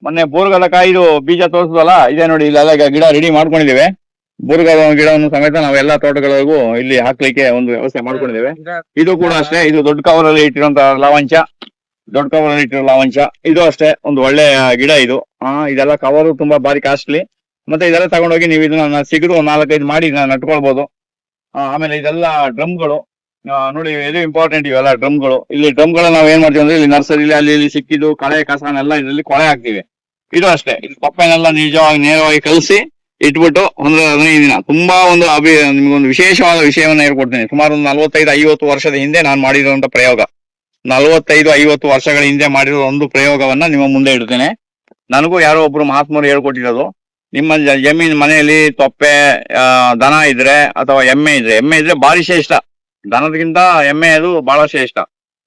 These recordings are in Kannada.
ಮೊನ್ನೆ ಬೋರ್ಗದಕಾಯಿ ಇದು ಬೀಜ ತೋರಿಸಿದ್ವಲ್ಲ, ಇದೇ ನೋಡಿ ಇಲ್ಲೆಲ್ಲ ಗಿಡ ರೆಡಿ ಮಾಡ್ಕೊಂಡಿದ್ದೇವೆ. ಬೋರ್ಗದ ಗಿಡವನ್ನು ಸಮೇತ ನಾವೆಲ್ಲಾ ತೋಟಗಳಿಗೂ ಇಲ್ಲಿ ಹಾಕ್ಲಿಕ್ಕೆ ಒಂದು ವ್ಯವಸ್ಥೆ ಮಾಡ್ಕೊಂಡಿದ್ದೇವೆ. ಇದು ಕೂಡ ಅಷ್ಟೇ, ಇದು ದೊಡ್ಡ ಕವರ್ ಅಲ್ಲಿ ಇಟ್ಟಿರುವಂತ ಲಾವಂಚ, ದೊಡ್ಡ ಕವರ್ ಅಲ್ಲಿ ಇಟ್ಟಿರೋ ಲಾವಂಚ. ಇದು ಅಷ್ಟೇ ಒಂದು ಒಳ್ಳೆ ಗಿಡ ಇದು. ಇದೆಲ್ಲ ಕವರ್ ತುಂಬಾ ಬಾರಿ ಕಾಸ್ಟ್ಲಿ. ಮತ್ತೆ ಇದೆಲ್ಲ ತಗೊಂಡೋಗಿ ನೀವು ಇದನ್ನ ಸಿಗದು 4-5 ಮಾಡಿ ನಟ್ಕೊಳ್ಬಹುದು. ಆಮೇಲೆ ಇದೆಲ್ಲ ಡ್ರಮ್ಗಳು ನೋಡಿ, ಇದು ಇಂಪಾರ್ಟೆಂಟ್ ಇವೆಲ್ಲ ಡ್ರಮ್ಗಳು. ಇಲ್ಲಿ ಡ್ರಮ್ಗಳು ನಾವ್ ಏನ್ ಮಾಡ್ತೀವಿ ಅಂದ್ರೆ, ಇಲ್ಲಿ ನರ್ಸರಿಲಿ ಅಲ್ಲಿ ಇಲ್ಲಿ ಸಿಕ್ಕಿದ್ದು ಕಳೆ ಕಸನೆಲ್ಲ ಇದರಲ್ಲಿ ಕೊಳೆ ಹಾಕ್ತಿವಿ. ಇದು ಅಷ್ಟೇ, ಇದು ತೊಪ್ಪೆನೆಲ್ಲ ನಿಜವಾಗಿ ನೇರವಾಗಿ ಕಲಸಿ ಇಟ್ಬಿಟ್ಟು 15 ದಿನ ತುಂಬಾ ಒಂದು ನಿಮ್ಗೊಂದು ವಿಶೇಷವಾದ ವಿಷಯವನ್ನ ಹೇಳ್ಕೊಡ್ತೀನಿ. ಸುಮಾರು ಒಂದು 45-50 ವರ್ಷದ ಹಿಂದೆ ನಾನು ಮಾಡಿರುವಂತ ಪ್ರಯೋಗ. 45-50 ವರ್ಷಗಳ ಹಿಂದೆ ಮಾಡಿರೋ ಒಂದು ಪ್ರಯೋಗವನ್ನ ನಿಮ್ಮ ಮುಂದೆ ಇಡ್ತೇನೆ. ನನಗೂ ಯಾರೋ ಒಬ್ರು ಮಹಾತ್ಮರು ಹೇಳ್ಕೊಟ್ಟಿರೋದು. ನಿಮ್ಮ ಜಮೀನ್ ಮನೆಯಲ್ಲಿ ತೊಪ್ಪೆ ದನ ಇದ್ರೆ ಅಥವಾ ಎಮ್ಮೆ ಇದ್ರೆ ಭಾರಿ ಶ್ರೇಷ್ಠ. ದನದಕ್ಕಿಂತ ಎಮ್ಮೆ ಅದು ಬಹಳ ಶ್ರೇಷ್ಠ.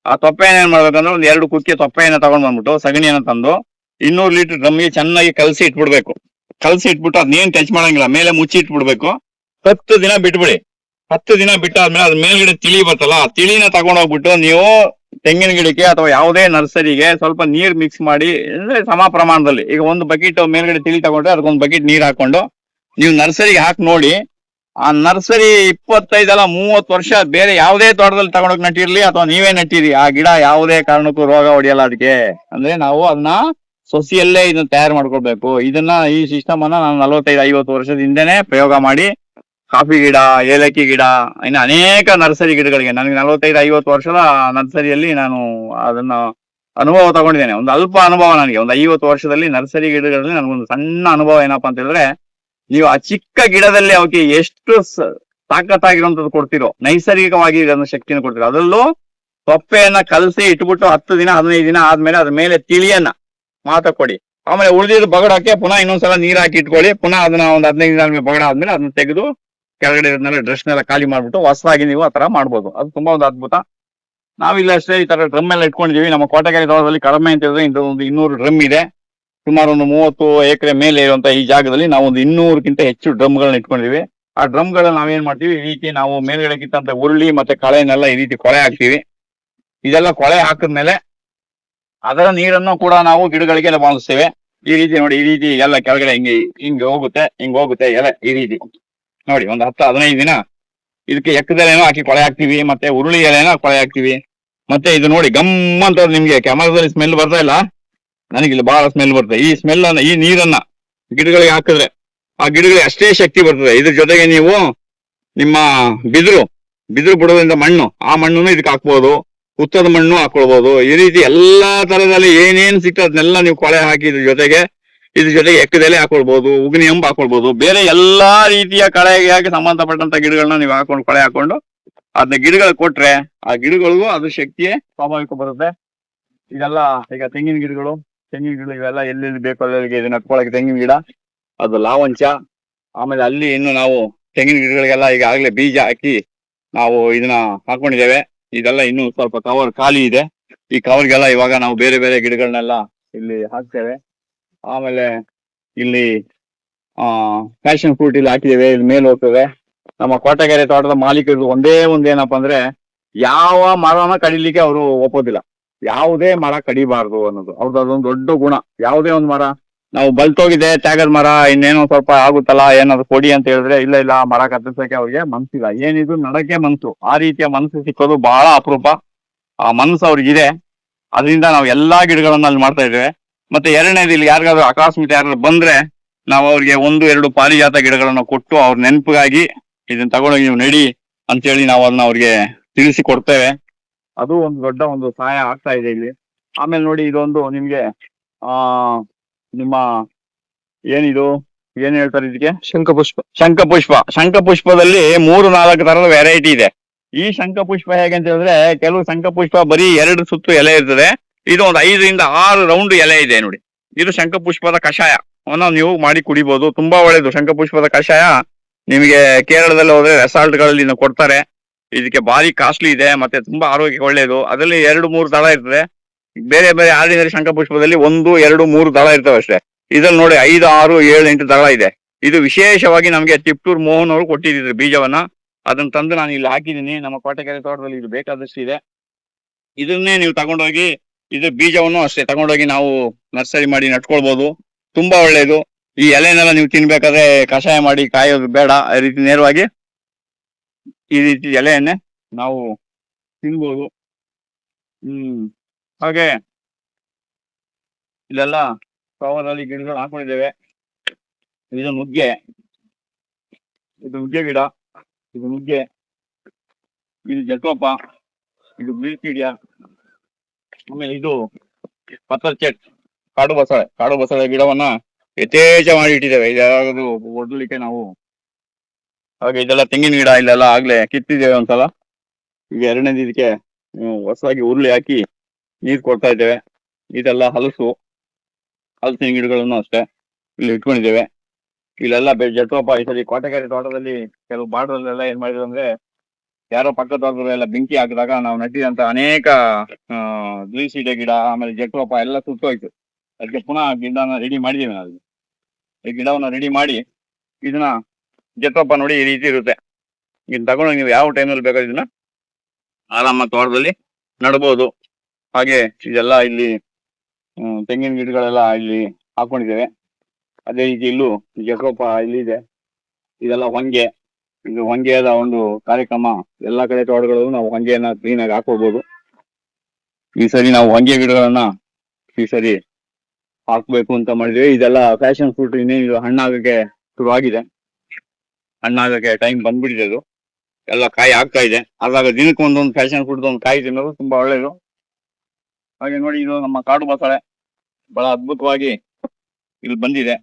ಆ ತೊಪ್ಪೆ ಏನ್ ಮಾಡ್ಬೇಕಂದ್ರೆ, ಒಂದು 2 ಕುಕ್ಕೆ ತೊಪ್ಪೆಯನ್ನ ತಗೊಂಡ್ ಬಂದ್ಬಿಟ್ಟು ಸಗಣಿಯನ್ನ ತಂದು 200 ಲೀಟರ್ ಡ್ರಮ್ಗೆ ಚೆನ್ನಾಗಿ ಕಲಸಿ ಇಟ್ಬಿಡ್ಬೇಕು. ಕಲಸಿ ಇಟ್ಬಿಟ್ಟು ಅದನ್ನೇನ್ ಟಚ್ ಮಾಡಂಗಿಲ್ಲ, ಮೇಲೆ ಮುಚ್ಚಿ ಇಟ್ಬಿಡ್ಬೇಕು. 10 ದಿನ ಬಿಟ್ಬಿಡಿ. 10 ದಿನ ಬಿಟ್ಟಾದ್ಮೇಲೆ ಅದ್ರ ಮೇಲ್ಗಡೆ ತಿಳಿ ಬರ್ತಲ್ಲ, ಆ ತಿಳಿನ ತಗೊಂಡೋಗ್ಬಿಟ್ಟು ನೀವು ತೆಂಗಿನ ಗಿಡಕ್ಕೆ ಅಥವಾ ಯಾವುದೇ ನರ್ಸರಿಗೆ ಸ್ವಲ್ಪ ನೀರ್ ಮಿಕ್ಸ್ ಮಾಡಿ, ಅಂದ್ರೆ ಸಮ ಪ್ರಮಾಣದಲ್ಲಿ. ಈಗ ಒಂದು ಬಕೆಟ್ ಮೇಲ್ಗಡೆ ತಿಳಿ ತಗೊಂಡ್ರೆ ಅದಕ್ಕೊಂದು ಬಕೆಟ್ ನೀರ್ ಹಾಕೊಂಡು ನೀವು ನರ್ಸರಿಗೆ ಹಾಕಿ ನೋಡಿ. ಆ ನರ್ಸರಿ 25-30 ವರ್ಷ ಬೇರೆ ಯಾವುದೇ ತೋಟದಲ್ಲಿ ತಗೊಂಡೋಗಿ ನಟ್ಟಿರ್ಲಿ ಅಥವಾ ನೀವೇ ನಟ್ಟಿರಿ, ಆ ಗಿಡ ಯಾವುದೇ ಕಾರಣಕ್ಕೂ ರೋಗ ಹೊಡೆಯಲ್ಲ ಅದಕ್ಕೆ. ಅಂದ್ರೆ ನಾವು ಅದನ್ನ ಸೊಸಿಯಲ್ಲೇ ಇದನ್ನ ತಯಾರು ಮಾಡ್ಕೊಳ್ಬೇಕು. ಈ ಸಿಸ್ಟಮ್ ಅನ್ನ ನಾನು 45-50 ವರ್ಷದ ಹಿಂದೆನೆ ಪ್ರಯೋಗ ಮಾಡಿ, ಕಾಫಿ ಗಿಡ, ಏಲಕ್ಕಿ ಗಿಡ, ಇನ್ನು ಅನೇಕ ನರ್ಸರಿ ಗಿಡಗಳಿಗೆ ನನಗೆ 45-50 ವರ್ಷದ ನರ್ಸರಿಯಲ್ಲಿ ನಾನು ಅದನ್ನ ಅನುಭವ ತಗೊಂಡಿದ್ದೇನೆ. ಒಂದು ಅಲ್ಪ ಅನುಭವ ನನಗೆ. ಒಂದು 50 ವರ್ಷದಲ್ಲಿ ನರ್ಸರಿ ಗಿಡಗಳಲ್ಲಿ ನನಗೊಂದು ಸಣ್ಣ ಅನುಭವ ಏನಪ್ಪಾ ಅಂತ ಹೇಳಿದ್ರೆ, ನೀವು ಆ ಚಿಕ್ಕ ಗಿಡದಲ್ಲಿ ಅವಕ್ಕೆ ಎಷ್ಟು ತಾಕತ್ತಾಗಿರುವಂತದ್ದು ಕೊಡ್ತಿರೋ, ನೈಸರ್ಗಿಕವಾಗಿ ಅದನ್ನ ಶಕ್ತಿಯನ್ನು ಕೊಡ್ತಿರೋ. ಅದರಲ್ಲೂ ತೊಪ್ಪೆಯನ್ನ ಕಲಸಿ ಇಟ್ಬಿಟ್ಟು 10-15 ದಿನ ಆದ್ಮೇಲೆ ಅದ್ರ ಮೇಲೆ ತಿಳಿಯನ್ನ ಮಾತ್ರ ಕೊಡಿ. ಆಮೇಲೆ ಉಳಿದಿದ್ದು ಬಗಡಕ್ಕೆ ಪುನಃ ಇನ್ನೊಂದ್ಸಲ ನೀರ್ ಹಾಕಿ ಇಟ್ಕೊಳ್ಳಿ. ಪುನಃ ಅದನ್ನ ಒಂದು 15 ದಿನ ಆದ್ಮೇಲೆ ಬಗಡ ಆದ್ಮೇಲೆ ಅದನ್ನ ತೆಗೆದು ಕೆಳಗಡೆ ಇರೋದ್ನೆಲ್ಲ ಡ್ರೆಸ್ನೆಲ್ಲ ಖಾಲಿ ಮಾಡ್ಬಿಟ್ಟು ಹೊಸದಾಗಿ ನೀವು ಆ ತರ ಮಾಡ್ಬೋದು. ಅದು ತುಂಬಾ ಒಂದು ಅದ್ಭುತ. ನಾವಿಲ್ಲ ಅಷ್ಟೇ ಈ ತರ ಡ್ರಮ್ ಎಲ್ಲ ಇಟ್ಕೊಂಡಿದೀವಿ. ನಮ್ಮ ಕೋಟೆಗೆರೆ ತೋಟದಲ್ಲಿ ಕಡಿಮೆ ಅಂತ ಹೇಳಿದ್ರೆ ಇಂಥ ಒಂದು 200 ಡ್ರಮ್ ಇದೆ. ಸುಮಾರು ಒಂದು 30 ಎಕರೆ ಮೇಲೆ ಇರುವಂತ ಈ ಜಾಗದಲ್ಲಿ ನಾವು ಒಂದು 200ಕ್ಕಿಂತ ಹೆಚ್ಚು ಡ್ರಮ್ಗಳನ್ನ ಇಟ್ಕೊಂಡಿದೀವಿ. ಆ ಡ್ರಮ್ಗಳನ್ನ ನಾವೇನ್ ಮಾಡ್ತೀವಿ, ಈ ರೀತಿ ನಾವು ಮೇಲ್ಗಡೆ ಕಿತ್ತಂತ ಉರುಳಿ ಮತ್ತೆ ಕಳೆನೆಲ್ಲ ಈ ರೀತಿ ಕೊಳೆ ಹಾಕ್ತಿವಿ. ಇದೆಲ್ಲ ಕೊಳೆ ಹಾಕಿದ್ಮೇಲೆ ಅದರ ನೀರನ್ನು ಕೂಡ ನಾವು ಗಿಡಗಳಿಗೆಲ್ಲ ಬಾಳಿಸ್ತೇವೆ. ಈ ರೀತಿ ನೋಡಿ, ಈ ರೀತಿ ಎಲ್ಲ ಕೆಳಗಡೆ ಹಿಂಗೆ ಹೋಗುತ್ತೆ ಎಲೆ. ಈ ರೀತಿ ನೋಡಿ, ಒಂದು 10-15 ದಿನ ಇದಕ್ಕೆ ಎಕ್ಕದೆಲೆನೂ ಹಾಕಿ ಕೊಳೆ ಹಾಕ್ತಿವಿ, ಮತ್ತೆ ಉರುಳಿ ಎಲೆನ ಕೊಳೆ ಹಾಕ್ತಿವಿ. ಮತ್ತೆ ಇದು ನೋಡಿ, ಗಮ್ಮಂತ ನಿಮ್ಗೆ ಕ್ಯಾಮರಾದಲ್ಲಿ ಸ್ಮೆಲ್ ಬರ್ತಾ ಇಲ್ಲ, ನನಗಿಲ್ಲಿ ಬಹಳ ಸ್ಮೆಲ್ ಬರ್ತದೆ. ಈ ಸ್ಮೆಲ್ ಅನ್ನ, ಈ ನೀರನ್ನ ಗಿಡಗಳಿಗೆ ಹಾಕಿದ್ರೆ ಆ ಗಿಡಗಳಿಗೆ ಅಷ್ಟೇ ಶಕ್ತಿ ಬರ್ತದೆ. ಇದ್ರ ಜೊತೆಗೆ ನೀವು ನಿಮ್ಮ ಬಿದಿರು ಬಿಡೋದ್ರಿಂದ ಮಣ್ಣು, ಆ ಮಣ್ಣನ್ನು ಇದಕ್ಕೆ ಹಾಕ್ಬೋದು, ಹುತ್ತದ ಮಣ್ಣು ಹಾಕೊಳ್ಬಹುದು. ಈ ರೀತಿ ಎಲ್ಲಾ ತರದಲ್ಲಿ ಏನೇನ್ ಸಿಗ್ತದೆ ಅದನ್ನೆಲ್ಲ ನೀವು ಕೊಳೆ ಹಾಕಿ ಇದ್ರ ಜೊತೆಗೆ ಎಕ್ಕದೆಲೆ ಹಾಕೊಳ್ಬಹುದು, ಉಗ್ನಿ ಎಂಬ ಹಾಕೊಳ್ಬಹುದು. ಬೇರೆ ಎಲ್ಲಾ ರೀತಿಯ ಕಳೆಗೆ ಸಂಬಂಧಪಟ್ಟಂತ ಗಿಡಗಳನ್ನ ನೀವು ಕೊಳೆ ಹಾಕೊಂಡು ಅದನ್ನ ಗಿಡಗಳಿಗೆ ಕೊಟ್ರೆ ಆ ಗಿಡಗಳಿಗೂ ಅದು ಶಕ್ತಿಯೇ ಸ್ವಾಭಾವಿಕ ಬರುತ್ತೆ. ಇದೆಲ್ಲ ಈಗ ತೆಂಗಿನ ಗಿಡಗಳು ಇವೆಲ್ಲ ಎಲ್ಲೆಲ್ಲಿ ಬೇಕೋ ಅಲ್ಲಿಗೆ ಇದನ್ನ ನಟ್ಕೊಳಕ್ಕೆ ತೆಂಗಿನ ಗಿಡ, ಅದು ಲಾವಂಚ. ಆಮೇಲೆ ಅಲ್ಲಿ ಇನ್ನು ನಾವು ತೆಂಗಿನ ಗಿಡಗಳಿಗೆಲ್ಲ ಈಗಾಗಲೇ ಬೀಜ ಹಾಕಿ ನಾವು ಇದನ್ನ ಹಾಕೊಂಡಿದ್ದೇವೆ. ಇದೆಲ್ಲ ಇನ್ನು ಸ್ವಲ್ಪ ಕವರ್ ಖಾಲಿ ಇದೆ. ಈ ಕವರ್ಗೆಲ್ಲ ಇವಾಗ ನಾವು ಬೇರೆ ಬೇರೆ ಗಿಡಗಳನ್ನೆಲ್ಲ ಇಲ್ಲಿ ಹಾಕ್ತೇವೆ. ಆಮೇಲೆ ಇಲ್ಲಿ ಪ್ಯಾಷನ್ ಫ್ರೂಟ್ ಇಲ್ಲಿ ಹಾಕಿದ್ದೇವೆ, ಇಲ್ಲಿ ಮೇಲೆ ಹೋಗ್ತದೆ. ನಮ್ಮ ಕೋಟೆಗೆರೆ ತೋಟದ ಮಾಲೀಕರು ಒಂದೇ ಏನಪ್ಪಾ ಅಂದ್ರೆ, ಯಾವ ಮರನ ಕಡಿಲಿಕ್ಕೆ ಅವರು ಒಪ್ಪೋದಿಲ್ಲ. ಯಾವುದೇ ಮರ ಕಡಿಬಾರ್ದು ಅನ್ನೋದು ಅವ್ರದ್ದು ಅದೊಂದು ದೊಡ್ಡ ಗುಣ. ಯಾವುದೇ ಒಂದು ಮರ ನಾವು ಬಲ್ತೋಗಿದೆ ತ್ಯಾಗದ ಮರ, ಇನ್ನೇನೋ ಸ್ವಲ್ಪ ಆಗುತ್ತಲ್ಲ ಏನಾದ್ರು ಕೊಡಿ ಅಂತ ಹೇಳಿದ್ರೆ, ಇಲ್ಲ ಆ ಮರ ಕತ್ತರಿಸಕ್ಕೆ ಅವ್ರಿಗೆ ಮನ್ಸಿಲ್ಲ. ಏನಿದ್ರು ನಡಕ್ಕೆ ಮನ್ಸು. ಆ ರೀತಿಯ ಮನಸ್ಸು ಸಿಕ್ಕೋದು ಬಹಳ ಅಪರೂಪ. ಆ ಮನಸ್ಸು ಅವ್ರಿಗಿದೆ. ಅದರಿಂದ ನಾವು ಎಲ್ಲಾ ಗಿಡಗಳನ್ನ ಅಲ್ಲಿ ಮಾಡ್ತಾ ಇದ್ದೇವೆ. ಮತ್ತೆ ಎರಡನೇದು, ಇಲ್ಲಿ ಯಾರಿಗಾದ್ರು ಅಕಸ್ಮಾತ್ ಯಾರು ಬಂದ್ರೆ ನಾವು ಅವ್ರಿಗೆ 1-2 ಪಾರಿಜಾತ ಗಿಡಗಳನ್ನ ಕೊಟ್ಟು ಅವ್ರ ನೆನಪಿಗಾಗಿ ಇದನ್ನ ತಗೊಂಡೋಗಿ ನೀವು ನೆಡಿ ಅಂತೇಳಿ ನಾವು ಅದನ್ನ ಅವ್ರಿಗೆ ತಿಳಿಸಿ ಕೊಡ್ತೇವೆ. ಅದು ಒಂದು ದೊಡ್ಡ ಒಂದು ಸಹಾಯ ಆಗ್ತಾ ಇದೆ ಇಲ್ಲಿ. ಆಮೇಲೆ ನೋಡಿ, ಇದೊಂದು ನಿಮ್ಗೆ ನಿಮ್ಮ ಏನ್ ಹೇಳ್ತಾರೆ ಇದಕ್ಕೆ, ಶಂಖಪುಷ್ಪದಲ್ಲಿ 3-4 ತರದ ವೆರೈಟಿ ಇದೆ. ಈ ಶಂಖಪುಷ್ಪ ಹೇಗೆ ಅಂತ ಹೇಳಿದ್ರೆ, ಕೆಲವು ಶಂಖಪುಷ್ಪ ಬರೀ 2 ಸುತ್ತು ಎಲೆ ಇರ್ತದೆ. ಇದು ಒಂದು 5-6 ರೌಂಡ್ ಎಲೆ ಇದೆ ನೋಡಿ. ಇದು ಶಂಖಪುಷ್ಪದ ಕಷಾಯ ನೀವು ಮಾಡಿ ಕುಡಿಬಹುದು. ತುಂಬಾ ಒಳ್ಳೇದು ಶಂಖಪುಷ್ಪದ ಕಷಾಯ. ನಿಮಗೆ ಕೇರಳದಲ್ಲಿ ಹೋದ್ರೆ ರೆಸಾರ್ಟ್ಗಳಲ್ಲಿ ಕೊಡ್ತಾರೆ. ಇದಕ್ಕೆ ಭಾರಿ ಕಾಸ್ಟ್ಲಿ ಇದೆ, ಮತ್ತೆ ತುಂಬಾ ಆರೋಗ್ಯಕ್ಕೆ ಒಳ್ಳೇದು. ಅದರಲ್ಲಿ 2-3 ದಳ ಇರ್ತದೆ. ಬೇರೆ ಬೇರೆ ಆರ್ಡಿನರಿ ಶಂಖಪುಷ್ಪದಲ್ಲಿ 1-2-3 ದಳ ಇರ್ತವೆ ಅಷ್ಟೇ. ಇದ್ರಲ್ಲಿ ನೋಡಿ 5-6-7-8 ದಳ ಇದೆ. ಇದು ವಿಶೇಷವಾಗಿ ನಮಗೆ ತಿಪ್ಟೂರ್ ಮೋಹನ್ ಅವರು ಕೊಟ್ಟಿದ್ರು ಬೀಜವನ್ನ. ಅದನ್ನ ತಂದು ನಾನು ಇಲ್ಲಿ ಹಾಕಿದ್ದೀನಿ. ನಮ್ಮ ಕೋಟೆಗೆರೆ ತೋಟದಲ್ಲಿ ಇದು ಬೇಕಾದಷ್ಟು ಇದೆ. ಇದನ್ನೇ ನೀವು ತಗೊಂಡೋಗಿ ಇದು ಬೀಜವನ್ನು ಅಷ್ಟೇ ತಗೊಂಡೋಗಿ ನಾವು ನರ್ಸರಿ ಮಾಡಿ ನಟ್ಕೊಳ್ಬಹುದು. ತುಂಬಾ ಒಳ್ಳೆಯದು. ಈ ಎಲೆನೆಲ್ಲ ನೀವು ತಿನ್ಬೇಕಾದ್ರೆ ಕಷಾಯ ಮಾಡಿ ಕಾಯೋದು ಬೇಡ. ಈ ರೀತಿ ನೇರವಾಗಿ ಈ ರೀತಿ ಎಲೆಯನ್ನೇ ನಾವು ತಿನ್ಬೋದು. ಹಾಗೆ ಇಲ್ಲೆಲ್ಲ ಕವರಲ್ಲಿ ಗಿಡಗಳು ಹಾಕೊಂಡಿದ್ದೇವೆ. ಇದು ನುಗ್ಗೆ, ಇದು ನುಗ್ಗೆ ಗಿಡ, ಇದು ನುಗ್ಗೆ, ಇದು ಜಟ್ರೋಪ, ಇದು ಬೀಳ್ಕೀಡಿಯ, ಆಮೇಲೆ ಇದು ಪತ್ತರ್ ಚೆಟ್, ಕಾಡು ಬಸಳೆ ಗಿಡವನ್ನ ಯಥೇಚ್ಛ ಮಾಡಿ ಇಟ್ಟಿದ್ದೇವೆ. ಇದ್ಯಾವುದು ಒಡ್ಲಿಕ್ಕೆ ನಾವು. ಹಾಗೆ ಇದೆಲ್ಲ ತೆಂಗಿನ ಗಿಡ ಇಲ್ಲೆಲ್ಲ ಆಗ್ಲೇ ಕಿತ್ತಿದ್ದೇವೆ ಒಂದ್ಸಲ. ಈಗ ಎರಡನೇದು ಇದಕ್ಕೆ ಹೊಸದಾಗಿ ಉರುಳಿ ಹಾಕಿ ನೀರು ಕೊಡ್ತಾ ಇದ್ದೇವೆ. ಇದೆಲ್ಲ ಹಲಸಿನ ಗಿಡಗಳನ್ನು ಅಷ್ಟೇ ಇಲ್ಲಿ ಇಟ್ಕೊಂಡಿದ್ದೇವೆ. ಇಲ್ಲೆಲ್ಲ ಜಟ್ರೋಪ. ಈ ಸರಿ ಕೋಟೆಕೆರೆ ತೋಟದಲ್ಲಿ ಕೆಲವು ಬಾರ್ಡ್ರಲ್ಲೆಲ್ಲ ಏನ್ ಮಾಡಿದ್ರು ಅಂದ್ರೆ, ಯಾರೋ ಪಕ್ಕದ ತೋಟದಲ್ಲೆಲ್ಲ ಬೆಂಕಿ ಹಾಕಿದಾಗ ನಾವು ನಟ್ಟಿದಂತ ಅನೇಕ ದ್ವಿಸೀಡೆ ಗಿಡ ಆಮೇಲೆ ಜಟ್ರೋಪ ಎಲ್ಲ ಸುಟ್ಟೋಯ್ತು. ಅದಕ್ಕೆ ಪುನಃ ಗಿಡನ ರೆಡಿ ಮಾಡಿದ್ದೀವಿ ನಾವು. ಈ ಗಿಡವನ್ನ ರೆಡಿ ಮಾಡಿ ಇದನ್ನ ಜಟ್ರೋಪ ನೋಡಿ ಈ ರೀತಿ ಇರುತ್ತೆ. ಇದನ್ನ ತಗೊಂಡು ನೀವು ಯಾವ ಟೈಮಲ್ಲಿ ಬೇಕಾದ್ರೆ ಇದನ್ನ ಆರಾಮ ತೋಟದಲ್ಲಿ ನಡ್ಬೋದು. ಹಾಗೆ ಇದೆಲ್ಲ ಇಲ್ಲಿ ತೆಂಗಿನ ಗಿಡಗಳೆಲ್ಲ ಇಲ್ಲಿ ಹಾಕೊಂಡಿದ್ದೇವೆ. ಅದೇ ರೀತಿ ಇಲ್ಲೂ ಜಟ್ರೋಪ ಇಲ್ಲಿ ಇದೆ. ಇದೆಲ್ಲ ಹೊಂಗೆ. ಇದು ಹೊಂಗೆಯ ಒಂದು ಕಾರ್ಯಕ್ರಮ. ಎಲ್ಲಾ ಕಡೆ ತೋಟಗಳು ನಾವು ಹೊಂಗೆಯನ್ನ ಕ್ಲೀನ್ ಆಗಿ ಹಾಕೋಬಹುದು. ಈ ಸರಿ ನಾವು ಹೊಂಗೆ ಗಿಡಗಳನ್ನ ಈ ಸರಿ ಹಾಕ್ಬೇಕು ಅಂತ ಮಾಡಿದ್ವಿ. ಇದೆಲ್ಲ ಫ್ಯಾಷನ್ ಫ್ರೂಟ್. ಇನ್ನೇನು ಹಣ್ಣಾಗಕ್ಕೆ ಶುರುವಾಗಿದೆ. ಹಣ್ಣಾಗಕ್ಕೆ ಟೈಮ್ ಬಂದ್ಬಿಟ್ಟಿದೆ. ಅದು ಎಲ್ಲ ಕಾಯಿ ಆಗ್ತಾ ಇದೆ. ಆದಾಗ ದಿನಕ್ಕೆ ಒಂದೊಂದು ಫ್ಯಾಷನ್ ಫ್ರೂಟ್ ಒಂದು ಕಾಯಿ ತಿನ್ನೋದು ತುಂಬಾ ಒಳ್ಳೇದು. ಹಾಗೆ ನೋಡಿ, ಇದು ನಮ್ಮ ಕಾಡು ಬಸಳೆ ಬಹಳ ಅದ್ಭುತವಾಗಿ ಇಲ್ಲಿ ಬಂದಿದೆ.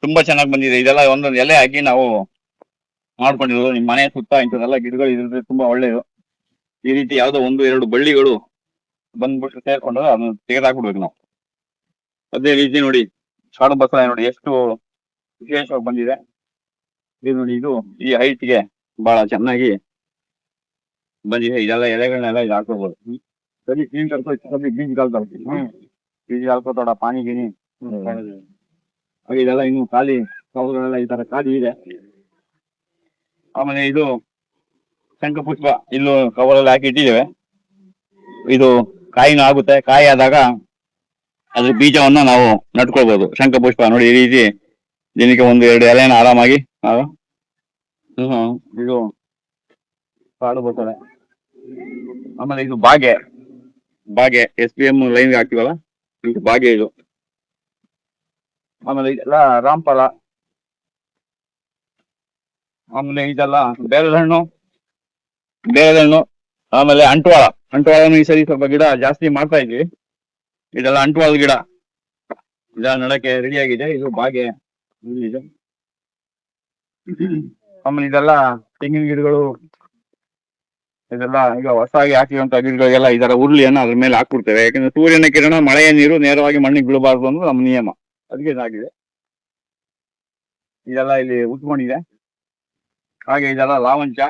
ತುಂಬಾ ಚೆನ್ನಾಗಿ ಬಂದಿದೆ. ಇದೆಲ್ಲ ಒಂದೊಂದು ಎಲೆ ಹಾಕಿ ನಾವು ಮಾಡ್ಕೊಂಡಿರೋದು. ನಿಮ್ಮ ಮನೆ ಸುತ್ತ ಇಂಥದೆಲ್ಲ ಗಿಡಗಳು ಇದ್ರೆ ತುಂಬಾ ಒಳ್ಳೇದು. ಈ ರೀತಿ ಯಾವ್ದೋ 1-2 ಬಳ್ಳಿಗಳು ಬಂದ್ಬಿಟ್ಟು ಸೇರ್ಕೊಂಡ್ರೆ ಅದನ್ನ ತೆಗೆದಾಕ್ಬಿಡ್ಬೇಕು ನಾವು. ಅದೇ ರೀತಿ ನೋಡಿ, ಕಾಡು ಬಸಳೆ ನೋಡಿ ಎಷ್ಟು ವಿಶೇಷವಾಗಿ ಬಂದಿದೆ. ಇದು ನೋಡಿ, ಇದು ಈ ಹೈಟ್ಗೆ ಬಹಳ ಚೆನ್ನಾಗಿ ಬಂದಿದೆ. ಇದೆಲ್ಲ ಎಲೆಗಳನ್ನೆಲ್ಲ ಇದು ಹಾಕೋಬಹುದು. ಸರಿ, ಕ್ಲೀನ್ ಕರ್ಕೊ ಬೀಜ ಕಾಲ್ಕೋತೋಡ ಪಾನಿ ಗಿನಿ. ಹಾಗೆ ಇದೆಲ್ಲ ಇನ್ನು ಖಾಲಿ ಕವರ್ಗಳೆಲ್ಲ ಈ ತರ ಖಾಲಿ ಇದೆ. ಆಮೇಲೆ ಇದು ಶಂಖಪುಷ್ಪ ಇಲ್ಲೂ ಕವರಲ್ಲಿ ಹಾಕಿ ಇಟ್ಟಿದ್ದೇವೆ. ಇದು ಕಾಯಿನೂ ಆಗುತ್ತೆ. ಕಾಯಿ ಆದಾಗ ಅದ್ರ ಬೀಜವನ್ನ ನಾವು ನಟ್ಕೊಳ್ಬಹುದು. ಶಂಖಪುಷ್ಪ ನೋಡಿ ಈ ರೀತಿ ದಿನಕ್ಕೆ 1-2 ಎಲೆನ ಆರಾಮಾಗಿ ಇದು ಕಾಡು ಬಸಳೆ. ಆಮೇಲೆ ಇದು ಬಾಗೆ SPM ಲೈನ್ಗೆ ಹಾಕ್ತಿವಲ್ಲ, ಇದು ಬಾಗೆ ಇದು. ಆಮೇಲೆ ಇದೆಲ್ಲ ರಾಮಫಲ. ಆಮೇಲೆ ಇದೆಲ್ಲ ಬೇರದ ಹಣ್ಣು. ಆಮೇಲೆ ಅಂಟುವಾಳನು ಈ ಸರಿ ಸ್ವಲ್ಪ ಗಿಡ ಜಾಸ್ತಿ ಮಾಡ್ತಾ ಇದ್ವಿ. ಇದೆಲ್ಲ ಅಂಟುವಾಳ ಗಿಡ. ಇದೆಲ್ಲ ನಡಕ್ಕೆ ರೆಡಿ ಆಗಿದೆ. ಇದು ಬಾಗೆ ಇದೆ. ಆಮೇಲೆ ಇದೆಲ್ಲ ತೆಂಗಿನ ಗಿಡಗಳು. ಇದೆಲ್ಲ ಈಗ ಹೊಸದಾಗಿ ಹಾಕಿರುವಂತಹ ಗಿಡಗಳಿಗೆಲ್ಲ ಇದರ ಉರುಳಿಯನ್ನು ಅದ್ರ ಮೇಲೆ ಹಾಕ್ಬಿಡ್ತೇವೆ. ಯಾಕಂದ್ರೆ ಸೂರ್ಯನ ಕಿರಣ, ಮಳೆಯ ನೀರು ನೇರವಾಗಿ ಮಣ್ಣಿಗೆ ಬೀಳಬಾರ್ದು ಅನ್ನೋದು ನಮ್ಮ ನಿಯಮ. ಅದಕ್ಕೆ ಇದಾಗಿದೆ. ಇದೆಲ್ಲ ಇಲ್ಲಿ ಉತ್ಕೊಂಡಿದೆ. ಹಾಗೆ ಇದೆಲ್ಲ ಲಾವಂಚ.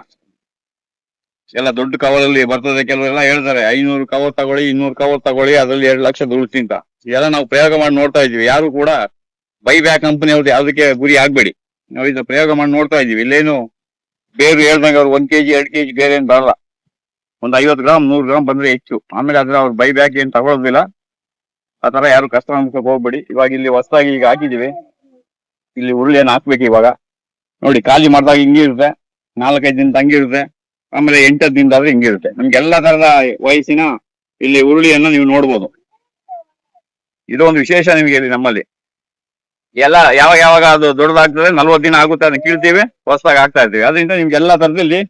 ಎಲ್ಲ ದೊಡ್ಡ ಕವರಲ್ಲಿ ಬರ್ತದೆ. ಕೆಲವರೆಲ್ಲ ಹೇಳ್ತಾರೆ 500 ಕವರ್ ತಗೊಳ್ಳಿ, 200 ಕವರ್ ತಗೊಳ್ಳಿ, ಅದ್ರಲ್ಲಿ 2 ಲಕ್ಷ ದುಡ್ಡು ಅಂತ. ಇದೆಲ್ಲ ನಾವು ಪ್ರಯೋಗ ಮಾಡಿ ನೋಡ್ತಾ ಇದ್ವಿ. ಯಾರು ಕೂಡ ಬೈಬ್ಯಾಕ್ ಕಂಪನಿ ಅವ್ರದ್ದು ಯಾವ್ದಕ್ಕೆ ಗುರಿ ಆಗ್ಬೇಡಿ. ನಾವು ಇದನ್ನ ಪ್ರಯೋಗ ಮಾಡಿ ನೋಡ್ತಾ ಇದೀವಿ. ಇಲ್ಲೇನು ಬೇರು ಹೇಳ್ದಂಗೆ ಅವ್ರು 1 kg 2 kg ಬೇರೆ ಏನ್ ಬರಲ್ಲ. ಒಂದು 50 ಗ್ರಾಮ್ 100 ಗ್ರಾಮ್ ಬಂದ್ರೆ ಹೆಚ್ಚು. ಆಮೇಲೆ ಅದ್ರ ಅವ್ರು ಬೈಬ್ಯಾಕ್ ಏನ್ ತಗೊಳ್ಳೋದಿಲ್ಲ. ಆ ತರ ಯಾರು ಕಷ್ಟ ಅನ್ಸಕ್ ಹೋಗ್ಬೇಡಿ. ಇವಾಗ ಇಲ್ಲಿ ಹೊಸದಾಗಿ ಈಗ ಹಾಕಿದೀವಿ. ಇಲ್ಲಿ ಉರುಳಿಯನ್ನು ಹಾಕ್ಬೇಕು ಇವಾಗ. ನೋಡಿ, ಖಾಲಿ ಮಾಡಿದಾಗ ಹಿಂಗಿರುತ್ತೆ. 4-5 ದಿನ ತಂಗಿರುತ್ತೆ. ಆಮೇಲೆ 8 ದಿನದ ಆದ್ರೆ ಹಿಂಗಿರುತ್ತೆ. ನಮ್ಗೆ ಎಲ್ಲಾ ತರದ ವಯಸ್ಸಿನ ಇಲ್ಲಿ ಉರುಳಿಯನ್ನು ನೀವು ನೋಡ್ಬೋದು. ಇದೊಂದು ವಿಶೇಷ ನಿಮ್ಗೆ ಇಲ್ಲಿ ನಮ್ಮಲ್ಲಿ. ಎಲ್ಲ ಯಾವಾಗ ಅದು ದೊಡ್ಡದಾಗ್ತದೆ 40 ದಿನ ಆಗುತ್ತೆ, ಅದನ್ನ ಕೀಳ್ತೀವಿ, ಹೊಸದಾಗಿ ಆಗ್ತಾ ಇರ್ತೀವಿ. ಅದರಿಂದ ನಿಮ್ಗೆ ಎಲ್ಲಾ ತರದಲ್ಲಿ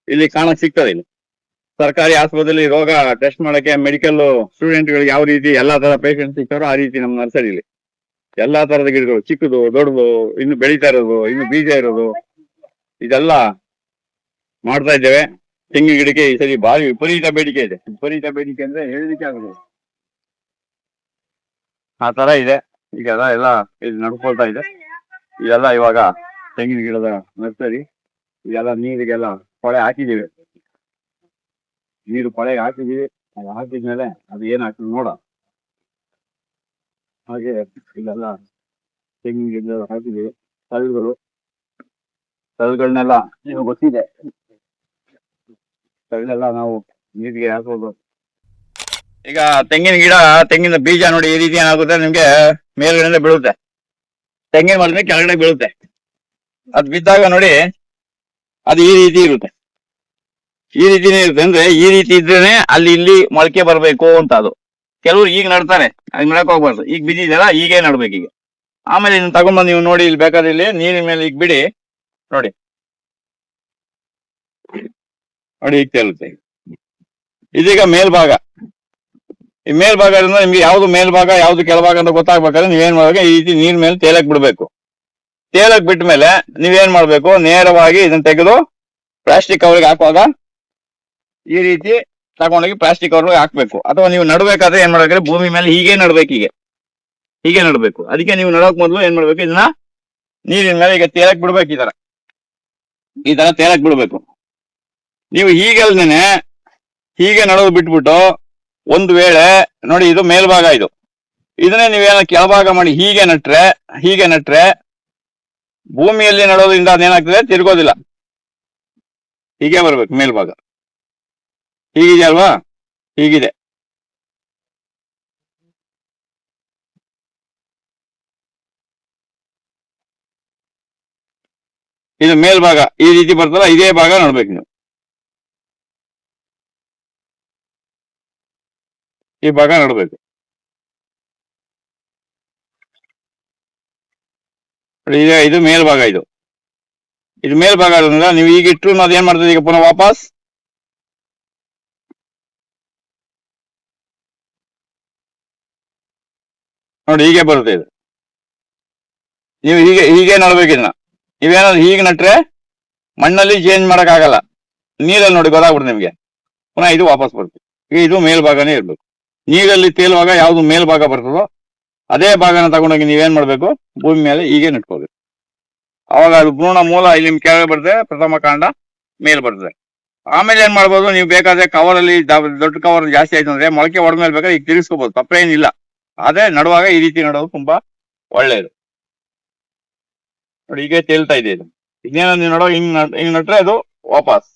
ಇಲ್ಲಿ ಕಾಣಕ್ ಸಿಗ್ತದೆ. ಇಲ್ಲಿ ಸರ್ಕಾರಿ ಆಸ್ಪತ್ರೆಯಲ್ಲಿ ರೋಗ ಟೆಸ್ಟ್ ಮಾಡಕ್ಕೆ ಮೆಡಿಕಲ್ ಸ್ಟೂಡೆಂಟ್ಗಳಿಗೆ ಯಾವ ರೀತಿ ಎಲ್ಲಾ ತರ ಪೇಷಂಟ್ ಸಿಗ್ತಾರೋ ಆ ರೀತಿ ನಮ್ಮ ನರ್ಸರಿಲಿ ಎಲ್ಲಾ ತರದ ಗಿಡಗಳು, ಚಿಕ್ಕದು ದೊಡ್ಡದು, ಇನ್ನು ಬೆಳೀತಾ ಇರೋದು, ಇನ್ನು ಬೀಜ ಇರೋದು, ಇದೆಲ್ಲ ಮಾಡ್ತಾ ಇದ್ದೇವೆ. ತೆಂಗಿನ ಗಿಡಕ್ಕೆ ಈ ಸರಿ ಭಾರಿ ವಿಪರೀತ ಬೇಡಿಕೆ ಇದೆ. ವಿಪರೀತ ಬೇಡಿಕೆ ಅಂದ್ರೆ ಹೇಳಲಿಕ್ಕೆ ಆಗುದು. ಆ ತರ ಇದೆ. ಈಗ ಎಲ್ಲ ಇದು ನಡ್ಕೊಳ್ತಾ ಇದೆ. ಇದೆಲ್ಲ ಇವಾಗ ತೆಂಗಿನ ಗಿಡದ ನರ್ಸರಿ. ಇದೆಲ್ಲ ನೀರಿಗೆಲ್ಲ ಕೊಳೆ ಹಾಕಿದೀವಿ. ನೀರು ಕೊಳೆಗೆ ಹಾಕಿದೀವಿ. ಅದು ಹಾಕಿದ್ಮೇಲೆ ಅದು ಏನ್ ಹಾಕ್ತದೆ ನೋಡ. ಹಾಗೆ ಇಲ್ಲೆಲ್ಲ ತೆಂಗಿನ ಗಿಡ ಹಾಕಿದೀವಿ. ತಳ್ಗಳನ್ನೆಲ್ಲ ನೀವು ಗೊತ್ತಿದೆ. ತಳ್ಳೆಲ್ಲ ನಾವು ನೀರಿಗೆ ಹಾಕೋದು. ಈಗ ತೆಂಗಿನ ಗಿಡ, ತೆಂಗಿನ ಬೀಜ ನೋಡಿ ಈ ರೀತಿ ಏನಾಗುತ್ತೆ ನಿಮ್ಗೆ ಮೇಲ್ಗಡೆಯಿಂದ ಬೀಳುತ್ತೆ, ತೆಂಗಿನ ಮರದ ಕೆಳಗಡೆ ಬೀಳುತ್ತೆ. ಅದ್ ಬಿದ್ದಾಗ ನೋಡಿ ಅದು ಈ ರೀತಿ ಇರುತ್ತೆ, ಈ ರೀತಿನೇ ಇರುತ್ತೆ. ಅಂದ್ರೆ ಈ ರೀತಿ ಇದ್ರೇನೆ ಅಲ್ಲಿ ಇಲ್ಲಿ ಮೊಳಕೆ ಬರ್ಬೇಕು ಅಂತ. ಅದು ಕೆಲವ್ರು ಈಗ ನಡ್ತಾರೆ, ಅದ್ ನಡಕ್ ಹೋಗ್ಬಾರ್ದು. ಈಗ ಬಿದ್ದಿದೆಯಲ್ಲ ಈಗೇ ನಡ್ಬೇಕು. ಈಗ ಆಮೇಲೆ ಇದನ್ನ ತಗೊಂಡ್ಬಂದು ನೀವು ನೋಡಿ, ಇಲ್ಲಿ ಬೇಕಾದ್ರೆ ಇಲ್ಲಿ ನೀರಿನ ಮೇಲೆ ಈಗ ಬಿಡಿ, ನೋಡಿ ನೋಡಿ ಈಗ ತೇಲುತ್ತೆ. ಇದೀಗ ಮೇಲ್ಭಾಗ, ಈ ಮೇಲ್ಭಾಗದಿಂದ ನಿಮ್ಗೆ ಯಾವ್ದು ಮೇಲ್ಭಾಗ ಯಾವ್ದು ಕೆಳಭಾಗ ಅಂತ ಗೊತ್ತಾಗ್ಬೇಕಾದ್ರೆ ನೀವೇನ್ ಮಾಡ್ಬೇಕು, ಈ ರೀತಿ ನೀರ್ ಮೇಲೆ ತೇಲಕ್ ಬಿಡ್ಬೇಕು. ತೇಲಕ್ ಬಿಟ್ಟ ಮೇಲೆ ನೀವೇನ್ ಮಾಡ್ಬೇಕು, ನೇರವಾಗಿ ಇದನ್ನ ತೆಗೆದು ಪ್ಲಾಸ್ಟಿಕ್ ಕವರ್ಗೆ ಹಾಕುವಾಗ ಈ ರೀತಿ ತಗೊಂಡೋಗಿ ಪ್ಲಾಸ್ಟಿಕ್ ಕವರ್ಗೆ ಹಾಕ್ಬೇಕು. ಅಥವಾ ನೀವು ನಡ್ಬೇಕಾದ್ರೆ ಏನ್ ಮಾಡ್ಬೇಕಂದ್ರೆ ಭೂಮಿ ಮೇಲೆ ಹೀಗೆ ನಡ್ಬೇಕು, ಹೀಗೆ ನಡ್ಬೇಕು. ಅದಕ್ಕೆ ನೀವು ನಡೋಕ್ ಮೊದ್ಲು ಏನ್ ಮಾಡ್ಬೇಕು, ಇದನ್ನ ನೀರಿನ ಮೇಲೆ ಈಗ ತೇಲಕ್ ಬಿಡ್ಬೇಕು. ಈ ತರ ತೇಲಕ್ ಬಿಡ್ಬೇಕು. ನೀವು ಹೀಗಲ್ದೇನೆ ಹೀಗೆ ನಡೋದು ಬಿಟ್ಬಿಟ್ಟು ಒಂದು ವೇಳೆ ನೋಡಿ, ಇದು ಮೇಲ್ಭಾಗ, ಇದನ್ನೇ ನೀವೇನ ಕೆಳಭಾಗ ಮಾಡಿ ಹೀಗೆ ನಟ್ರೆ ಭೂಮಿಯಲ್ಲಿ ನಡೋದ್ರಿಂದ ಅದೇನಾಗ್ತದೆ, ತಿರ್ಗೋದಿಲ್ಲ. ಹೀಗೆ ಬರ್ಬೇಕು ಮೇಲ್ಭಾಗ. ಹೀಗಿದೆ ಅಲ್ವಾ, ಹೀಗಿದೆ. ಇದು ಮೇಲ್ಭಾಗ ಈ ರೀತಿ ಬರ್ತಲ್ಲ, ಇದೇ ಭಾಗ ನೋಡ್ಬೇಕು ನೀವು. ಈ ಭಾಗ ನೋಡ್ಬೇಕು. ಇದು ಮೇಲ್ಭಾಗ, ಇದು ಮೇಲ್ಭಾಗ ಆದ್ರಿಂದ ನೀವು ಈಗ ಇಟ್ಟರು ಅದೇನ್ ಮಾಡ್ತದೆ, ಈಗ ಪುನಃ ವಾಪಸ್ ನೋಡಿ ಹೀಗೆ ಬರುತ್ತೆ. ಇದು ನೀವು ಹೀಗೆ ನಡ್ಬೇಕು. ಇದನ್ನ ನೀವೇನಾದ್ರು ಹೀಗೆ ನಟ್ರೆ ಮಣ್ಣಲ್ಲಿ ಚೇಂಜ್ ಮಾಡಕ್ ಆಗಲ್ಲ, ನೀರಲ್ಲಿ ನೋಡಿ ಗೊತ್ತಾಗ್ಬಿಡುತ್ತೆ ನಿಮ್ಗೆ. ಪುನಃ ಇದು ವಾಪಸ್ ಬರುತ್ತೆ. ಈಗ ಇದು ಮೇಲ್ಭಾಗನೇ ಇರ್ಬೇಕು. ನೀರಲ್ಲಿ ತೇಲುವಾಗ ಯಾವ್ದು ಮೇಲ್ಭಾಗ ಬರ್ತದೋ ಅದೇ ಭಾಗನ ತಗೊಂಡೋಗಿ ನೀವೇನ್ ಮಾಡ್ಬೇಕು, ಭೂಮಿ ಮೇಲೆ ಹೀಗೆ ನಟ್ಕೋಬೇಕು. ಅವಾಗ ಅದು ಭ್ರೂಣ ಮೂಲ ಇಲ್ಲಿ ಕೆಳಗೆ ಬರ್ತದೆ, ಪ್ರಥಮ ಕಾಂಡ ಮೇಲ್ ಬರ್ತದೆ. ಆಮೇಲೆ ಏನ್ ಮಾಡ್ಬೋದು, ನೀವು ಬೇಕಾದ್ರೆ ಕವರಲ್ಲಿ ದೊಡ್ಡ ಕವರ್ ಜಾಸ್ತಿ ಆಯ್ತು ಅಂದ್ರೆ ಮೊಳಕೆ ಹೊಡೆದ್ಮೇಲೆ ಬೇಕಾದ್ರೆ ಈಗ ತಿರ್ಗಿಸ್ಕೋಬಹುದು, ತಪ್ಪೇನಿಲ್ಲ. ಆದ್ರೆ ನಡುವಾಗ ಈ ರೀತಿ ನಡೋದು ತುಂಬಾ ಒಳ್ಳೆಯದು. ನೋಡಿ ಹೀಗೆ ತೇಲ್ತಾ ಇದೆ ಇದು. ಇನ್ನೇನೋ ನೀವು ನಡೋ ಹಿಂಗ್ ನಟ್ರೆ ಅದು ವಾಪಸ್